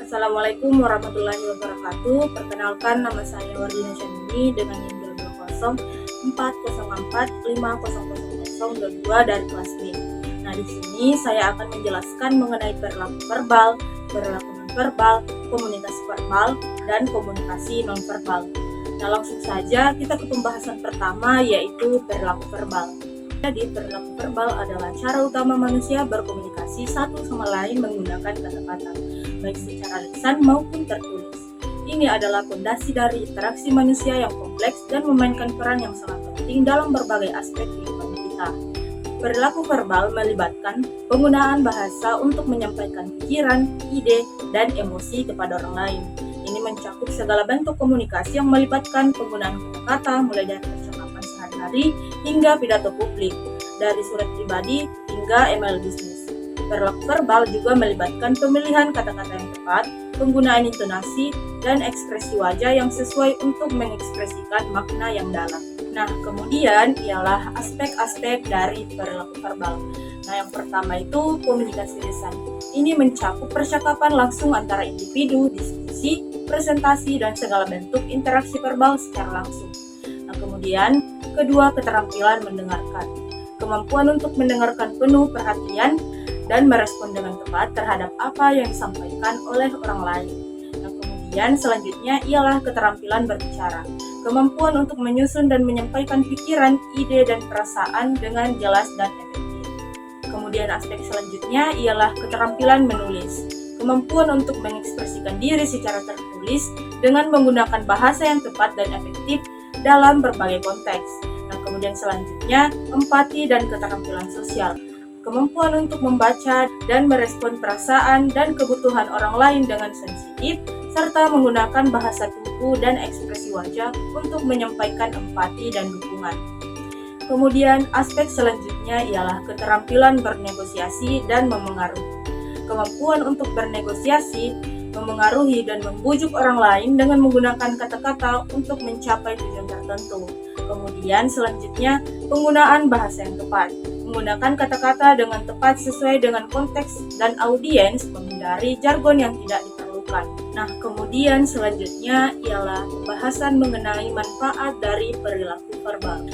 Assalamualaikum warahmatullahi wabarakatuh. Perkenalkan, nama saya Wardina Syamini dengan NIM 20454500022 dari kelas B. Nah, di sini saya akan menjelaskan mengenai perilaku verbal, perilaku nonverbal, komunikasi verbal, dan komunikasi nonverbal. Nah, langsung saja kita ke pembahasan pertama, yaitu perilaku verbal. Jadi, perilaku verbal adalah cara utama manusia berkomunikasi satu sama lain menggunakan kata-kata, baik secara lisan maupun tertulis. Ini adalah fondasi dari interaksi manusia yang kompleks dan memainkan peran yang sangat penting dalam berbagai aspek kehidupan kita. Perilaku verbal melibatkan penggunaan bahasa untuk menyampaikan pikiran, ide, dan emosi kepada orang lain. Ini mencakup segala bentuk komunikasi yang melibatkan penggunaan kata-kata, mulai dari percakapan sehari-hari hingga pidato publik, dari surat pribadi hingga email bisnis. Perilaku verbal juga melibatkan pemilihan kata-kata yang tepat, penggunaan intonasi, dan ekspresi wajah yang sesuai untuk mengekspresikan makna yang dalam. Nah, kemudian ialah aspek-aspek dari perilaku verbal. Nah, yang pertama itu komunikasi lisan. Ini mencakup percakapan langsung antara individu, diskusi, presentasi, dan segala bentuk interaksi verbal secara langsung. Nah, kemudian kedua, keterampilan mendengarkan. Kemampuan untuk mendengarkan penuh perhatian dan merespon dengan tepat terhadap apa yang disampaikan oleh orang lain. Nah, kemudian selanjutnya ialah keterampilan berbicara. Kemampuan untuk menyusun dan menyampaikan pikiran, ide, dan perasaan dengan jelas dan efektif. Kemudian aspek selanjutnya ialah keterampilan menulis. Kemampuan untuk mengekspresikan diri secara tertulis dengan menggunakan bahasa yang tepat dan efektif dalam berbagai konteks. Nah, kemudian selanjutnya empati dan keterampilan sosial. Kemampuan untuk membaca dan merespon perasaan dan kebutuhan orang lain dengan sensitif, serta menggunakan bahasa tubuh dan ekspresi wajah untuk menyampaikan empati dan dukungan. Kemudian aspek selanjutnya ialah keterampilan bernegosiasi dan memengaruhi. Kemampuan untuk bernegosiasi, memengaruhi dan membujuk orang lain dengan menggunakan kata-kata untuk mencapai tujuan tertentu. Kemudian selanjutnya penggunaan bahasa yang tepat. Menggunakan kata-kata dengan tepat sesuai dengan konteks dan audiens, menghindari jargon yang tidak diperlukan. Nah, kemudian selanjutnya ialah pembahasan mengenai manfaat dari perilaku verbal.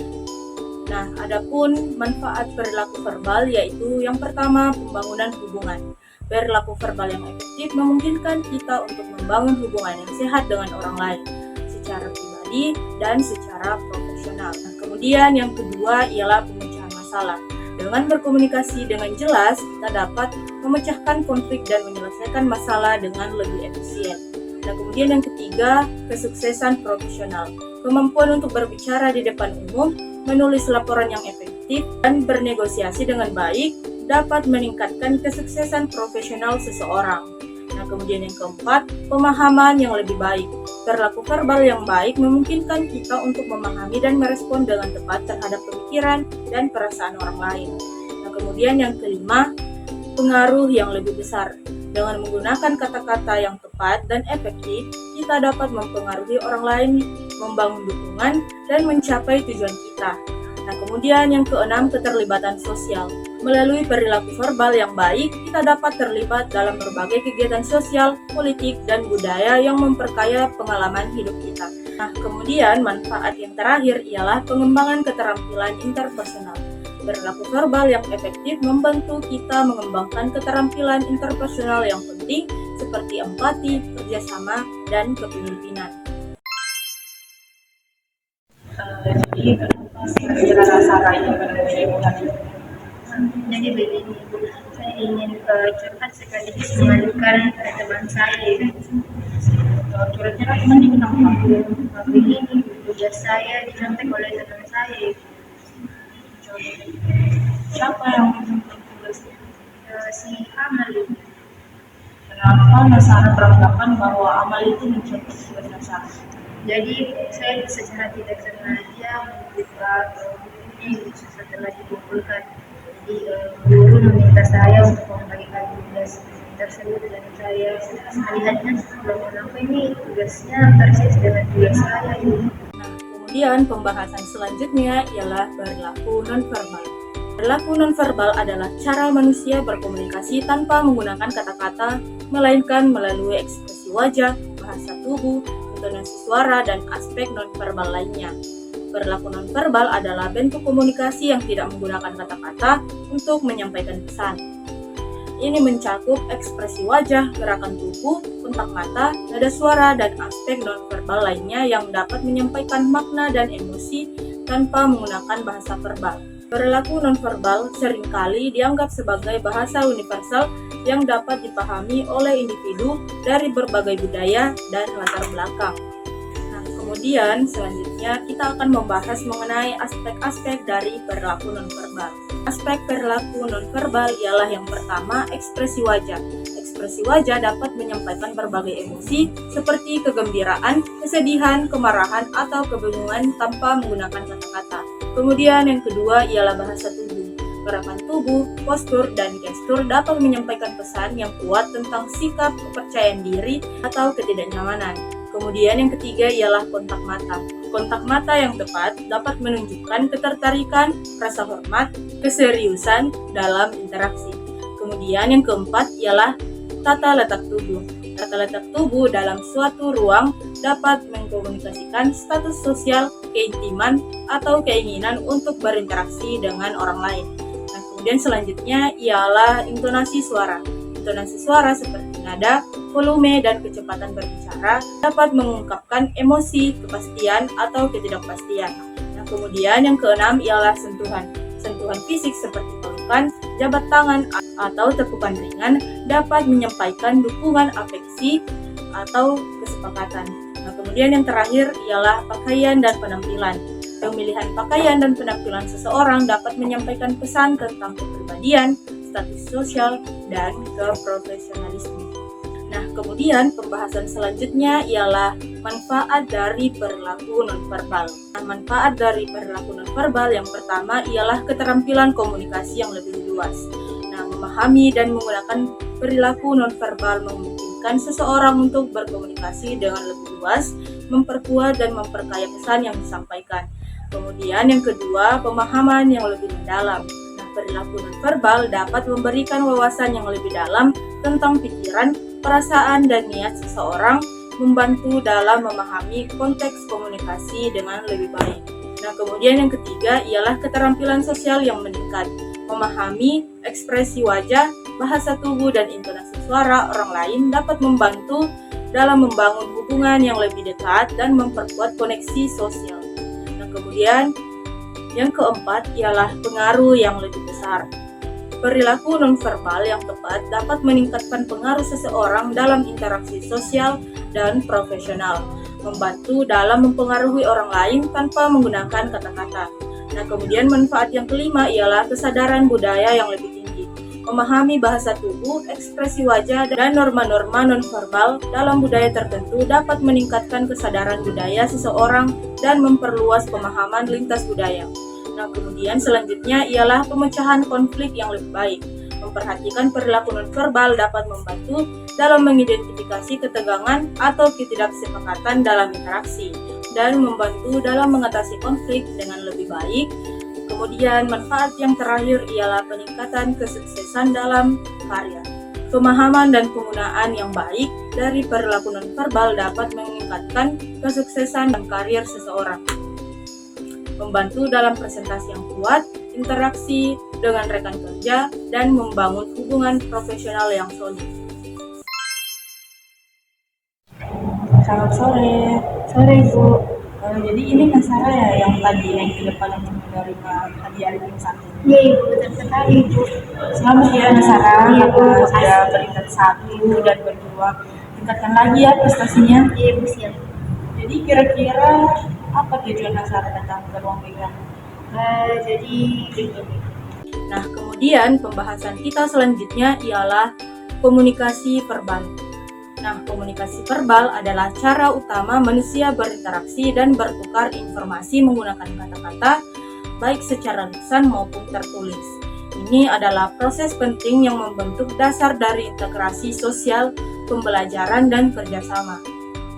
Nah, adapun manfaat perilaku verbal yaitu yang pertama, pembangunan hubungan. Perilaku verbal yang efektif memungkinkan kita untuk membangun hubungan yang sehat dengan orang lain, secara pribadi dan secara profesional. Nah, kemudian yang kedua ialah pemecahan masalah. Dengan berkomunikasi dengan jelas, kita dapat memecahkan konflik dan menyelesaikan masalah dengan lebih efisien. Nah, kemudian yang ketiga, kesuksesan profesional. Kemampuan untuk berbicara di depan umum, menulis laporan yang efektif, dan bernegosiasi dengan baik dapat meningkatkan kesuksesan profesional seseorang. Nah, kemudian yang keempat, pemahaman yang lebih baik. Perilaku verbal yang baik memungkinkan kita untuk memahami dan merespon dengan tepat terhadap pemikiran dan perasaan orang lain. Nah, kemudian yang kelima, pengaruh yang lebih besar. Dengan menggunakan kata-kata yang tepat dan efektif, kita dapat mempengaruhi orang lain, membangun dukungan, dan mencapai tujuan kita. Nah, kemudian yang keenam, keterlibatan sosial. Melalui perilaku verbal yang baik, kita dapat terlibat dalam berbagai kegiatan sosial, politik, dan budaya yang memperkaya pengalaman hidup kita. Nah, kemudian manfaat yang terakhir ialah pengembangan keterampilan interpersonal. Perilaku verbal yang efektif membantu kita mengembangkan keterampilan interpersonal yang penting seperti empati, kerjasama, dan kepemimpinan. Jadi cara ini jadi begini, saya ingin curhat sekaligus mengadukan teman saya. curhatnya teman di kenapa? Begini, tugas saya dicontek oleh teman saya. Siapa yang tugas? Si Amal. Kenapa Nasara beranggapan bahwa Amal itu mencontoh tugas Nasara? Jadi saya secara tidak sengaja membuka buku setelah dikumpulkan. Jadi guru meminta saya untuk membagikan tugas tersebut dan saya melihatnya kenapa ini tugasnya persis dengan tugas saya. Nah, kemudian pembahasan selanjutnya ialah perilaku nonverbal. Perilaku nonverbal adalah cara manusia berkomunikasi tanpa menggunakan kata-kata, melainkan melalui ekspresi wajah, bahasa tubuh, intonasi suara, dan aspek nonverbal lainnya. Perilaku nonverbal adalah bentuk komunikasi yang tidak menggunakan kata-kata untuk menyampaikan pesan. Ini mencakup ekspresi wajah, gerakan tubuh, kontak mata, nada suara, dan aspek nonverbal lainnya yang dapat menyampaikan makna dan emosi tanpa menggunakan bahasa verbal. Perilaku nonverbal seringkali dianggap sebagai bahasa universal yang dapat dipahami oleh individu dari berbagai budaya dan latar belakang. Nah, kemudian selanjutnya kita akan membahas mengenai aspek-aspek dari perilaku nonverbal. Aspek perilaku nonverbal ialah yang pertama, ekspresi wajah. Ekspresi wajah dapat menyampaikan berbagai emosi seperti kegembiraan, kesedihan, kemarahan, atau kebingungan tanpa menggunakan kata-kata. Kemudian yang kedua ialah bahasa tubuh. Gerakan tubuh, postur, dan gestur dapat menyampaikan pesan yang kuat tentang sikap, kepercayaan diri, atau ketidaknyamanan. Kemudian yang ketiga ialah kontak mata. Kontak mata yang tepat dapat menunjukkan ketertarikan, rasa hormat, keseriusan dalam interaksi. Kemudian yang keempat ialah tata letak tubuh. Tata letak tubuh dalam suatu ruang dapat mengkomunikasikan status sosial, keintiman, atau keinginan untuk berinteraksi dengan orang lain. Nah, kemudian selanjutnya ialah intonasi suara. Intonasi suara seperti nada, volume, dan kecepatan berbicara dapat mengungkapkan emosi, kepastian, atau ketidakpastian. Nah, kemudian yang keenam ialah sentuhan. Sentuhan fisik seperti pelukan, jabat tangan, atau tepukan ringan dapat menyampaikan dukungan afeksi atau kesepakatan. Nah, kemudian yang terakhir ialah pakaian dan penampilan. Pemilihan pakaian dan penampilan seseorang dapat menyampaikan pesan tentang kepribadian, status sosial, dan keprofesionalisme. Nah, kemudian pembahasan selanjutnya ialah manfaat dari perilaku nonverbal. Nah, manfaat dari perilaku nonverbal yang pertama ialah keterampilan komunikasi yang lebih luas. Nah, memahami dan menggunakan perilaku nonverbal memungkinkan seseorang untuk berkomunikasi dengan lebih luas, memperkuat dan memperkaya pesan yang disampaikan. Kemudian yang kedua, pemahaman yang lebih mendalam. Nah, perilaku nonverbal dapat memberikan wawasan yang lebih dalam tentang pikiran, perasaan, dan niat seseorang, membantu dalam memahami konteks komunikasi dengan lebih baik. Nah, kemudian yang ketiga ialah keterampilan sosial yang meningkat. Memahami ekspresi wajah, bahasa tubuh, dan intonasi suara orang lain dapat membantu dalam membangun hubungan yang lebih dekat dan memperkuat koneksi sosial. Nah, kemudian yang keempat ialah pengaruh yang lebih besar. Perilaku nonverbal yang tepat dapat meningkatkan pengaruh seseorang dalam interaksi sosial dan profesional, membantu dalam mempengaruhi orang lain tanpa menggunakan kata-kata. Nah, kemudian manfaat yang kelima ialah kesadaran budaya yang lebih tinggi. Memahami bahasa tubuh, ekspresi wajah, dan norma-norma nonverbal dalam budaya tertentu dapat meningkatkan kesadaran budaya seseorang dan memperluas pemahaman lintas budaya. Nah, kemudian selanjutnya ialah pemecahan konflik yang lebih baik. Memperhatikan perilaku nonverbal dapat membantu dalam mengidentifikasi ketegangan atau ketidaksepakatan dalam interaksi dan membantu dalam mengatasi konflik dengan lebih baik. Kemudian manfaat yang terakhir ialah peningkatan kesuksesan dalam karya. Pemahaman dan penggunaan yang baik dari perilaku nonverbal dapat meningkatkan kesuksesan dalam karir seseorang, membantu dalam presentasi yang kuat, interaksi dengan rekan kerja, dan membangun hubungan profesional yang solid. Selamat sore. Sore, Ibu. Jadi ini Kak Sarah ya yang tadi naik ke depan untuk menerima hadiah ring satu. Iya, Ibu, betul sekali, Ibu. Selamat ya Kak Sarah, Iya, Bu. sudah peringkat 1 dan berdua. Tingkatkan lagi ya prestasinya. Iya, Ibu, siap. Jadi kira-kira apa tujuan Kak Sarah datang ke ruang BK? Jadi Nah, kemudian pembahasan kita selanjutnya ialah komunikasi verbal. Nah, komunikasi verbal adalah cara utama manusia berinteraksi dan bertukar informasi menggunakan kata-kata, baik secara lisan maupun tertulis. Ini adalah proses penting yang membentuk dasar dari integrasi sosial, pembelajaran, dan kerjasama.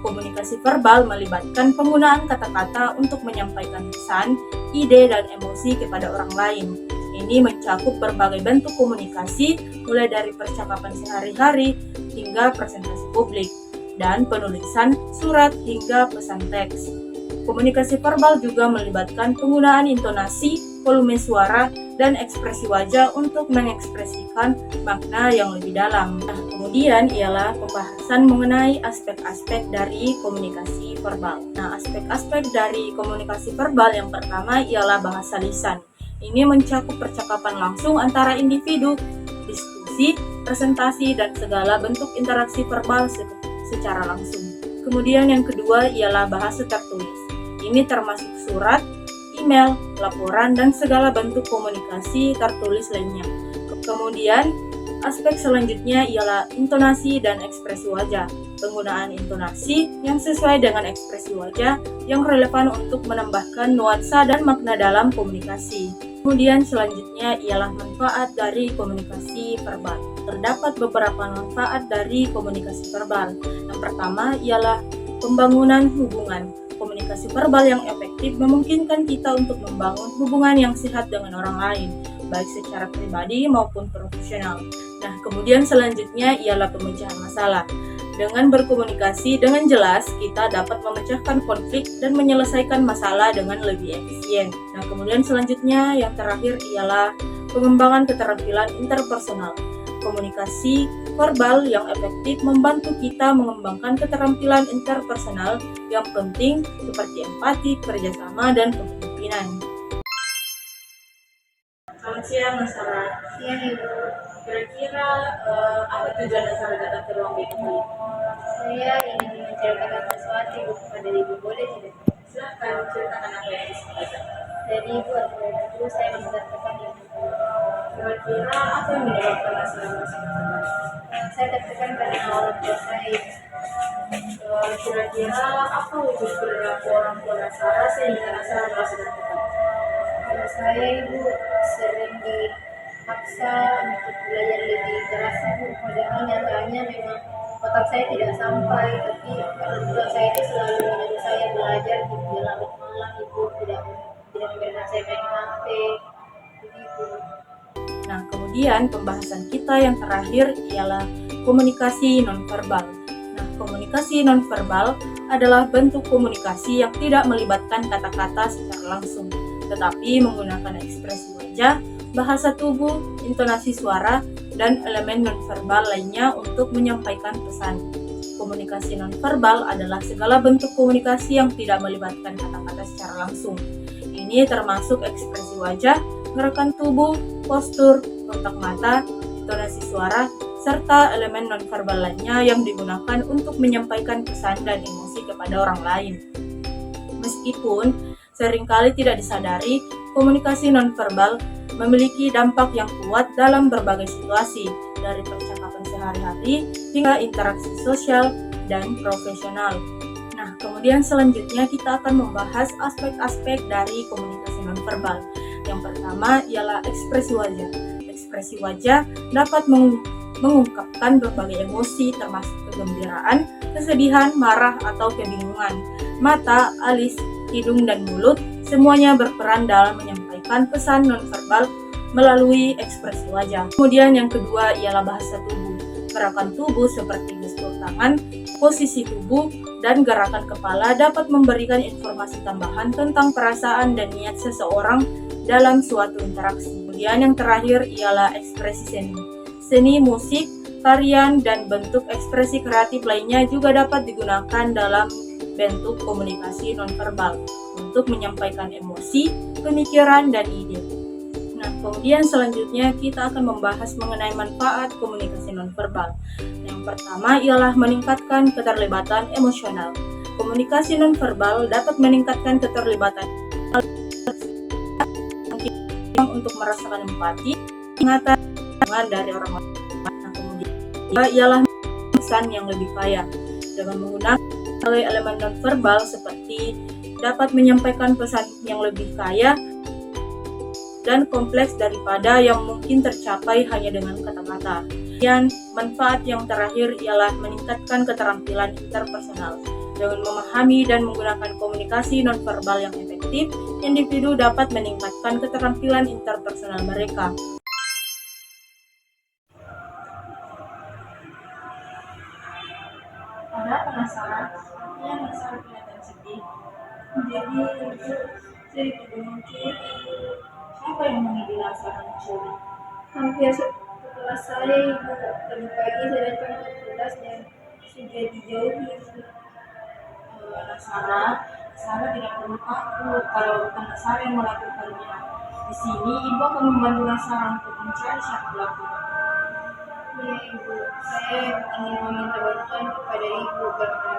Komunikasi verbal melibatkan penggunaan kata-kata untuk menyampaikan pesan, ide, dan emosi kepada orang lain. Ini mencakup berbagai bentuk komunikasi, mulai dari percakapan sehari-hari hingga presentasi publik, dan penulisan surat hingga pesan teks. Komunikasi verbal juga melibatkan penggunaan intonasi, volume suara, dan ekspresi wajah untuk mengekspresikan makna yang lebih dalam. Nah, kemudian ialah pembahasan mengenai aspek-aspek dari komunikasi verbal. Nah, aspek-aspek dari komunikasi verbal yang pertama ialah bahasa lisan. Ini mencakup percakapan langsung antara individu, diskusi, presentasi, dan segala bentuk interaksi verbal secara langsung. Kemudian yang kedua ialah bahasa tertulis. Ini termasuk surat, email, laporan, dan segala bentuk komunikasi tertulis lainnya. Kemudian, aspek selanjutnya ialah intonasi dan ekspresi wajah. Penggunaan intonasi yang sesuai dengan ekspresi wajah yang relevan untuk menambahkan nuansa dan makna dalam komunikasi. Kemudian selanjutnya ialah manfaat dari komunikasi verbal. Terdapat beberapa manfaat dari komunikasi verbal. Yang pertama ialah pembangunan hubungan. Komunikasi verbal yang efektif memungkinkan kita untuk membangun hubungan yang sehat dengan orang lain, baik secara pribadi maupun profesional. Nah, kemudian selanjutnya ialah pemecahan masalah. Dengan berkomunikasi dengan jelas, kita dapat memecahkan konflik dan menyelesaikan masalah dengan lebih efisien. Nah, kemudian selanjutnya yang terakhir ialah pengembangan keterampilan interpersonal. Komunikasi verbal yang efektif membantu kita mengembangkan keterampilan interpersonal yang penting seperti empati, kerjasama, dan kepemimpinan. Selamat siang, Mas Sarah. Siang Ibu, Kira-kira apa tujuan Mas Sarah datang ke ruang BKI? saya ingin menceritakan sesuatu Ibu kepada Ibu, boleh tidak? Silahkan ceritakan apa yang disampaikan. Dari Ibu atau dari Ibu, saya menceritakan Ibu. Kira-kira apa yang menyebabkan Mas Sarah merasa tertekan? Saya tertekan karena orang tua saya. Kira-kira apa wujud perilaku orang tua Mas Sarah sehingga Mas Sarah merasa tertekan? Kalau saya Ibu sering dipaksa untuk belajar lebih keras Ibu, padahal nyatanya memang otak saya tidak sampai, tapi orang tua saya itu selalu menyuruh saya belajar di larut malam Ibu, tidak memberikan saya main HP, begitu. Nah, kemudian pembahasan kita yang terakhir ialah komunikasi nonverbal. Nah, komunikasi nonverbal adalah bentuk komunikasi yang tidak melibatkan kata-kata secara langsung, tetapi menggunakan ekspresi wajah, bahasa tubuh, intonasi suara, dan elemen nonverbal lainnya untuk menyampaikan pesan. Komunikasi nonverbal adalah segala bentuk komunikasi yang tidak melibatkan kata-kata secara langsung. Ini termasuk ekspresi wajah, gerakan tubuh, postur, kontak mata, intonasi suara, serta elemen nonverbal lainnya yang digunakan untuk menyampaikan pesan dan emosi kepada orang lain. Meskipun seringkali tidak disadari, komunikasi nonverbal memiliki dampak yang kuat dalam berbagai situasi, dari percakapan sehari-hari hingga interaksi sosial dan profesional. Nah, kemudian selanjutnya kita akan membahas aspek-aspek dari komunikasi nonverbal. Yang pertama ialah ekspresi wajah. Ekspresi wajah dapat mengungkapkan berbagai emosi termasuk kegembiraan, kesedihan, marah, atau kebingungan. Mata, alis, hidung, dan mulut semuanya berperan dalam menyampaikan pesan nonverbal melalui ekspresi wajah. Kemudian yang kedua ialah bahasa tubuh. Gerakan tubuh seperti gestur tangan, posisi tubuh, dan gerakan kepala dapat memberikan informasi tambahan tentang perasaan dan niat seseorang dalam suatu interaksi. Kemudian yang terakhir ialah ekspresi seni. Seni, musik, tarian, dan bentuk ekspresi kreatif lainnya juga dapat digunakan dalam bentuk komunikasi nonverbal untuk menyampaikan emosi, pemikiran, dan ide. Nah, kemudian selanjutnya kita akan membahas mengenai manfaat komunikasi nonverbal. Yang pertama ialah meningkatkan keterlibatan emosional. Komunikasi nonverbal dapat meningkatkan keterlibatan untuk merasakan empati, pengetahuan dari orang lain. Nah, kemudian ialah pesan yang lebih kaya dengan menggunakan elemen nonverbal seperti dapat menyampaikan pesan yang lebih kaya dan kompleks daripada yang mungkin tercapai hanya dengan kata-kata. Dan manfaat yang terakhir ialah meningkatkan keterampilan interpersonal. Dengan memahami dan menggunakan komunikasi nonverbal yang efektif, individu dapat meningkatkan keterampilan interpersonal mereka. Ada penasaran? Sepertinya Nasara kelihatan sedih. Jadi sedikit muncul. Siapa yang menjadi Nasara mencuri? Hampir setelah saya ibu, tadi pagi saya datang ke kelas dan sudah dijauhi ibu. Nasara tidak perlu takut kalau bukan Nasara yang melakukannya. Di sini ibu akan membantu Nasara untuk mencari siapa pelakunya. Ya ibu, saya ingin meminta bantuan kepada ibu karena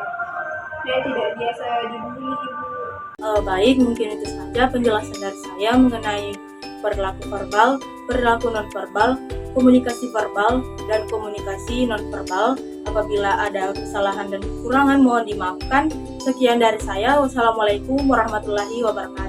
saya tidak biasa dibully ibu. Baik, mungkin itu saja penjelasan dari saya mengenai perilaku verbal, perilaku nonverbal, komunikasi verbal, dan komunikasi nonverbal. Apabila ada kesalahan dan kekurangan mohon dimaafkan. Sekian dari saya. Wassalamualaikum warahmatullahi wabarakatuh.